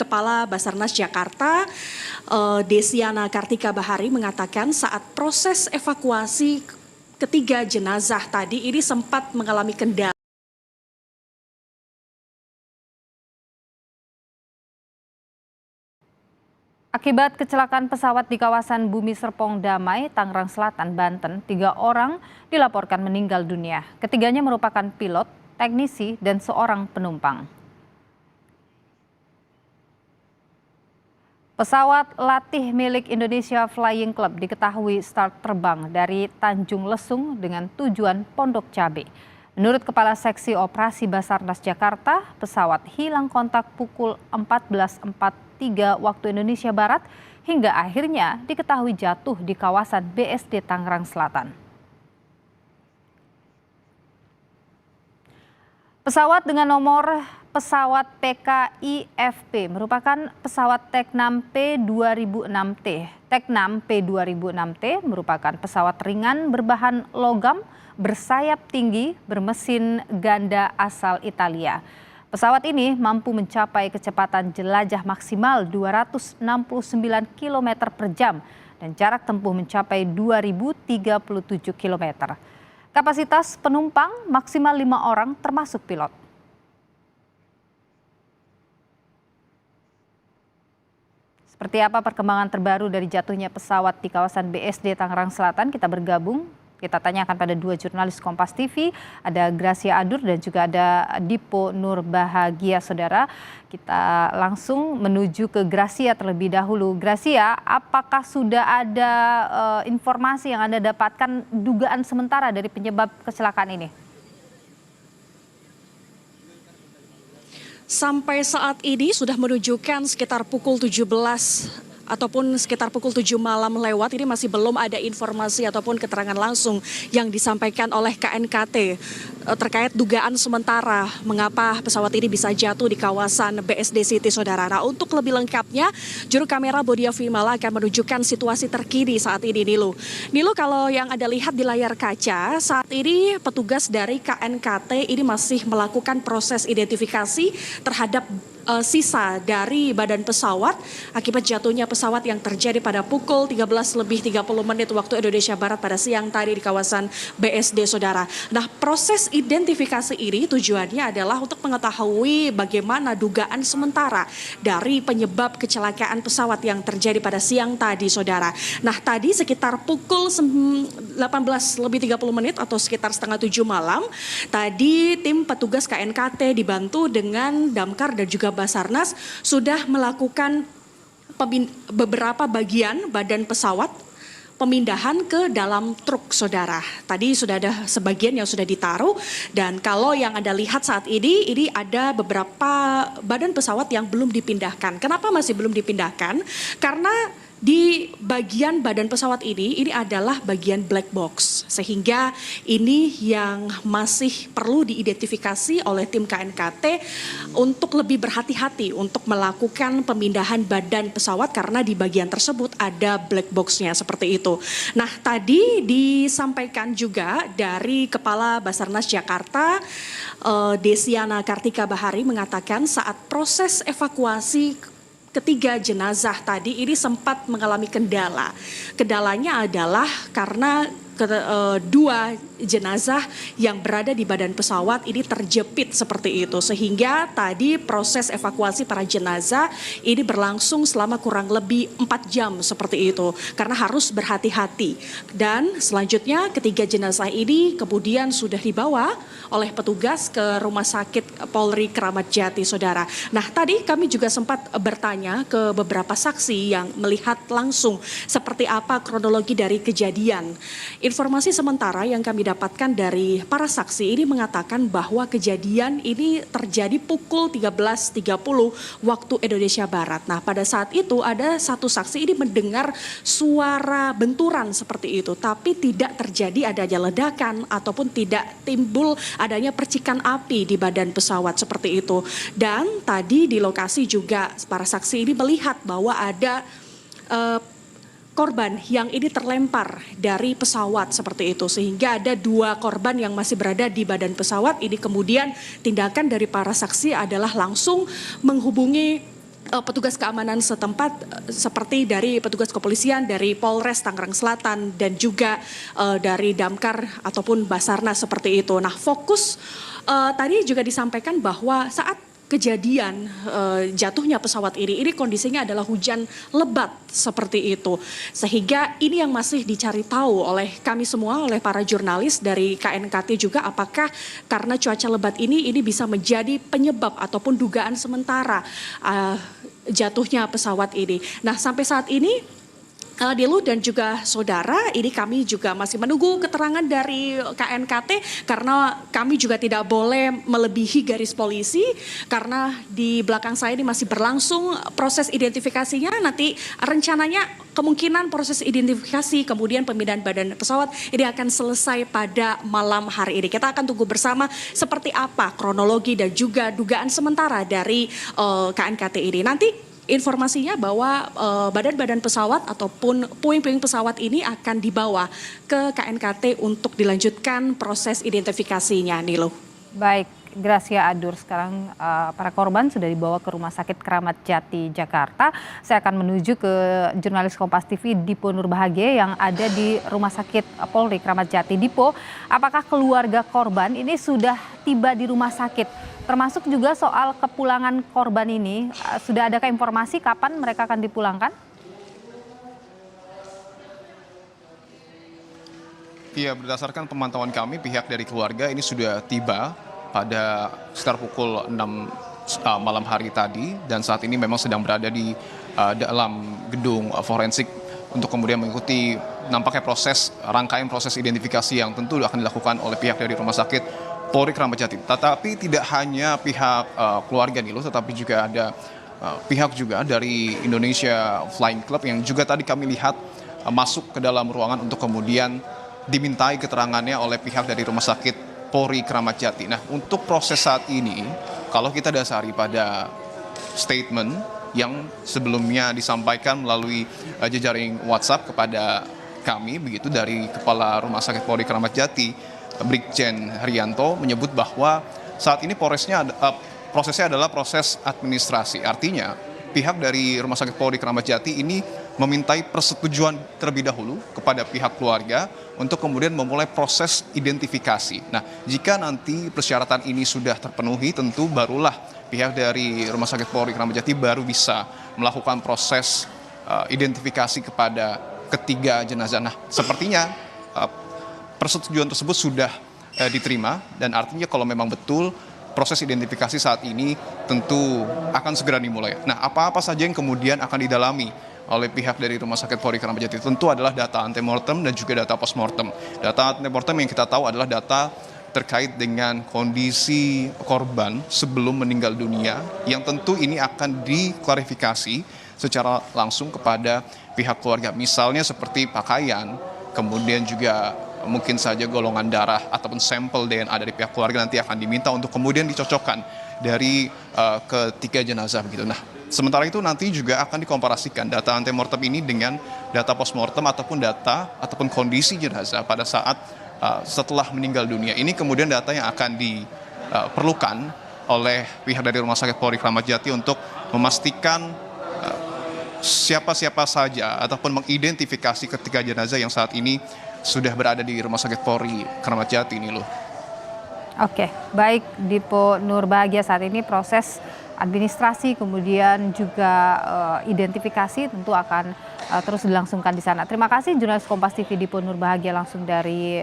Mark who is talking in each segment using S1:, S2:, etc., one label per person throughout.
S1: Kepala Basarnas Jakarta, Desiana Kartika Bahari mengatakan saat proses evakuasi ketiga jenazah tadi ini sempat mengalami kendala.
S2: Akibat kecelakaan pesawat di kawasan Bumi Serpong Damai, Tangerang Selatan, Banten, 3 orang dilaporkan meninggal dunia. Ketiganya merupakan pilot, teknisi, dan seorang penumpang. Pesawat latih milik Indonesia Flying Club diketahui start terbang dari Tanjung Lesung dengan tujuan Pondok Cabe. Menurut Kepala Seksi Operasi Basarnas Jakarta, pesawat hilang kontak pukul 14.43 waktu Indonesia Barat hingga akhirnya diketahui jatuh di kawasan BSD Tangerang Selatan. Pesawat dengan nomor pesawat PKIFP merupakan pesawat Teknam P2006T. Teknam P2006T merupakan pesawat ringan berbahan logam, bersayap tinggi, bermesin ganda asal Italia. Pesawat ini mampu mencapai kecepatan jelajah maksimal 269 km per jam dan jarak tempuh mencapai 2037 km. Kapasitas penumpang maksimal 5 orang termasuk pilot. Seperti apa perkembangan terbaru dari jatuhnya pesawat di kawasan BSD Tangerang Selatan? Kita bergabung. Kita tanyakan pada 2 jurnalis Kompas TV, ada Gracia Adur dan juga ada Dipo Nur Bahagia, saudara. Kita langsung menuju ke Gracia terlebih dahulu. Gracia, apakah sudah ada informasi yang Anda dapatkan dugaan sementara dari penyebab kecelakaan ini?
S1: Sampai saat ini sudah menunjukkan sekitar pukul 17 ataupun sekitar pukul 7 malam lewat, ini masih belum ada informasi ataupun keterangan langsung yang disampaikan oleh KNKT terkait dugaan sementara mengapa pesawat ini bisa jatuh di kawasan BSD City, saudara. Nah, untuk lebih lengkapnya, juru kamera Bodia Vimala akan menunjukkan situasi terkini saat ini, Nilu. Nilu, kalau yang Anda lihat di layar kaca, saat ini petugas dari KNKT ini masih melakukan proses identifikasi terhadap sisa dari badan pesawat akibat jatuhnya pesawat yang terjadi pada pukul 13.30 waktu Indonesia Barat pada siang tadi di kawasan BSD, saudara. Nah, proses identifikasi ini tujuannya adalah untuk mengetahui bagaimana dugaan sementara dari penyebab kecelakaan pesawat yang terjadi pada siang tadi, saudara. Nah, tadi sekitar pukul 18.30 atau sekitar setengah 7 malam, tadi tim petugas KNKT dibantu dengan damkar dan juga Basarnas sudah melakukan beberapa bagian badan pesawat pemindahan ke dalam truk, saudara. Tadi sudah ada sebagian yang sudah ditaruh dan kalau yang Anda lihat saat ini ada beberapa badan pesawat yang belum dipindahkan. Kenapa masih belum dipindahkan? Karena di bagian badan pesawat ini adalah bagian black box, sehingga ini yang masih perlu diidentifikasi oleh tim KNKT untuk lebih berhati-hati untuk melakukan pemindahan badan pesawat karena di bagian tersebut ada black box-nya seperti itu. Nah, tadi disampaikan juga dari Kepala Basarnas Jakarta, Desiana Kartika Bahari mengatakan saat proses evakuasi ketiga jenazah tadi ini sempat mengalami kendala. Kendalanya adalah karena dua jenazah yang berada di badan pesawat ini terjepit seperti itu. Sehingga tadi proses evakuasi para jenazah ini berlangsung selama kurang lebih 4 jam seperti itu. Karena harus berhati-hati. Dan selanjutnya ketiga jenazah ini kemudian sudah dibawa oleh petugas ke Rumah Sakit Polri Kramat Jati, saudara. Nah, tadi kami juga sempat bertanya ke beberapa saksi yang melihat langsung seperti apa kronologi dari kejadian. Informasi sementara yang kami dapatkan dari para saksi ini mengatakan bahwa kejadian ini terjadi pukul 13.30 waktu Indonesia Barat. Nah, pada saat itu ada satu saksi ini mendengar suara benturan seperti itu, tapi tidak terjadi adanya ledakan ataupun tidak timbul adanya percikan api di badan pesawat seperti itu. Dan tadi di lokasi juga para saksi ini melihat bahwa ada korban yang ini terlempar dari pesawat seperti itu, sehingga ada 2 korban yang masih berada di badan pesawat. Ini kemudian tindakan dari para saksi adalah langsung menghubungi petugas keamanan setempat seperti dari petugas kepolisian dari Polres Tangerang Selatan dan juga dari Damkar ataupun Basarnas seperti itu. Nah, fokus tadi juga disampaikan bahwa saat kejadian jatuhnya pesawat ini kondisinya adalah hujan lebat seperti itu. Sehingga ini yang masih dicari tahu oleh kami semua, oleh para jurnalis dari KNKT juga, apakah karena cuaca lebat ini bisa menjadi penyebab ataupun dugaan sementara jatuhnya pesawat ini. Nah, sampai saat ini Dilu dan juga saudara, ini kami juga masih menunggu keterangan dari KNKT karena kami juga tidak boleh melebihi garis polisi karena di belakang saya ini masih berlangsung proses identifikasinya. Nanti rencananya kemungkinan proses identifikasi kemudian pemindahan badan pesawat ini akan selesai pada malam hari ini. Kita akan tunggu bersama seperti apa kronologi dan juga dugaan sementara dari KNKT ini. Nanti informasinya bahwa badan-badan pesawat ataupun puing-puing pesawat ini akan dibawa ke KNKT untuk dilanjutkan proses identifikasinya, Nilo.
S2: Baik, Gracia Adur, sekarang para korban sudah dibawa ke Rumah Sakit Kramat Jati, Jakarta. Saya akan menuju ke jurnalis Kompas TV Dipo Nurbahagia yang ada di Rumah Sakit Polri Kramat Jati. Dipo, apakah keluarga korban ini sudah tiba di rumah sakit? Termasuk juga soal kepulangan korban ini, sudah adakah informasi kapan mereka akan dipulangkan?
S3: Iya, berdasarkan pemantauan kami, pihak dari keluarga ini sudah tiba pada sekitar pukul 6 malam hari tadi, dan saat ini memang sedang berada di dalam gedung forensik untuk kemudian mengikuti nampaknya rangkaian proses identifikasi yang tentu akan dilakukan oleh pihak dari Rumah Sakit Polri Kramat Jati. Tetapi tidak hanya pihak keluarga Nilo, tetapi juga ada pihak juga dari Indonesia Flying Club yang juga tadi kami lihat masuk ke dalam ruangan untuk kemudian dimintai keterangannya oleh pihak dari Rumah Sakit Polri Kramat Jati. Nah, untuk proses saat ini, kalau kita dasari pada statement yang sebelumnya disampaikan melalui jejaring WhatsApp kepada kami, begitu dari Kepala Rumah Sakit Polri Kramat Jati, Brigjen Haryanto, menyebut bahwa saat ini prosesnya adalah proses administrasi. Artinya pihak dari Rumah Sakit Polri Kramat Jati ini memintai persetujuan terlebih dahulu kepada pihak keluarga untuk kemudian memulai proses identifikasi. Nah, jika nanti persyaratan ini sudah terpenuhi, tentu barulah pihak dari Rumah Sakit Polri Kramat Jati baru bisa melakukan proses identifikasi kepada ketiga jenazah. Nah, sepertinya persetujuan tersebut sudah diterima, dan artinya kalau memang betul proses identifikasi saat ini tentu akan segera dimulai. Nah, apa-apa saja yang kemudian akan didalami oleh pihak dari Rumah Sakit Polri Kramat Jati tentu adalah data antemortem dan juga data postmortem. Data antemortem yang kita tahu adalah data terkait dengan kondisi korban sebelum meninggal dunia, yang tentu ini akan diklarifikasi secara langsung kepada pihak keluarga. Misalnya seperti pakaian, kemudian juga mungkin saja golongan darah ataupun sampel DNA dari pihak keluarga nanti akan diminta untuk kemudian dicocokkan dari ketiga jenazah begitu. Nah, sementara itu nanti juga akan dikomparasikan data antemortem ini dengan data postmortem ataupun kondisi jenazah pada saat setelah meninggal dunia. Ini kemudian data yang akan diperlukan oleh pihak dari Rumah Sakit Polri Kramat Jati untuk memastikan siapa-siapa saja ataupun mengidentifikasi ketiga jenazah yang saat ini sudah berada di Rumah Sakit Polri Kramat Jati ini loh.
S2: Oke, baik Dipo Nurbahagia, saat ini proses administrasi kemudian juga identifikasi tentu akan terus dilangsungkan di sana. Terima kasih jurnalis Kompas TV Dipo Nurbahagia langsung dari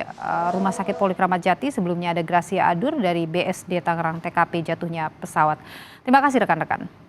S2: Rumah Sakit Polri Kramat Jati. Sebelumnya ada Gracia Adur dari BSD Tangerang TKP jatuhnya pesawat. Terima kasih rekan-rekan.